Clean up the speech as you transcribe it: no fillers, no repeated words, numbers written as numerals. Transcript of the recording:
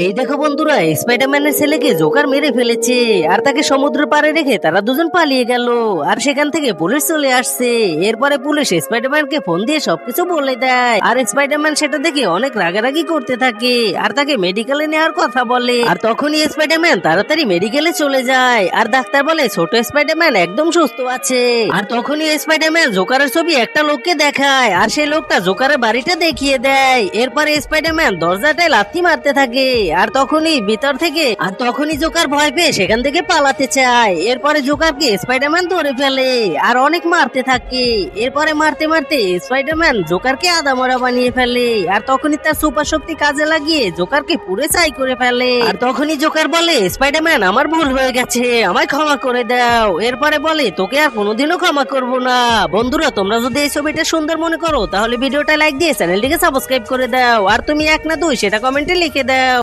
এই দেখো বন্ধুরা, স্পাইডারম্যানের ছেলেকে জোকার মেরে ফেলেছে আর তাকে সমুদ্র পাড়ে রেখে তারা দুজন পালিয়ে গেল। আর সেখান থেকে পুলিশ চলে আসছে। এরপরে পুলিশ স্পাইডারম্যানকে ফোন দিয়ে সবকিছু বলে দেয় আর স্পাইডারম্যান সেটা দেখে অনেক রাগারাগি করতে থাকে আর তাকে মেডিকেলে নেওয়ার কথা বলে। আর তখনই স্পাইডারম্যান তাড়াতাড়ি মেডিকেলে চলে যায় আর ডাক্তার বলে ছোট স্পাইডারম্যান একদম সুস্থ আছে। আর তখনই স্পাইডারম্যান জোকারের ছবি একটা লোককে দেখায় আর সেই লোকটা জোকারের বাড়িটা দেখিয়ে দেয়। এরপরে স্পাইডারম্যান দরজাটায় লাথি মারতে থাকে আর তখনই জোকার ভয় পেয়ে সেখান থেকে পালাতে চায়। এরপরে জোকারকে স্পাইডারম্যান ধরে ফেলে আর অনেক মারতে থাকে। এরপরে মারতে মারতে স্পাইডারম্যান জোকারকে আদামরা বানিয়ে ফেলে আর তখনই তার সুপার শক্তি কাজে লাগিয়ে জোকারকে পুড়ে ছাই করে ফেলে। আর তখনই জোকার বলে, স্পাইডারম্যান আমার ভুল হয়ে গেছে, আমায় ক্ষমা করে দাও। এরপরে বলে, তোকে আর কোনোদিনও ক্ষমা করব না। বন্ধুরা, তোমরা যদি এই ছবিটা সুন্দর মনে করো তাহলে ভিডিওটা লাইক দিয়ে চ্যানেলটিকে সাবস্ক্রাইব করে দাও। আর তুমি 1 না 2 সেটা কমেন্টে লিখে দাও।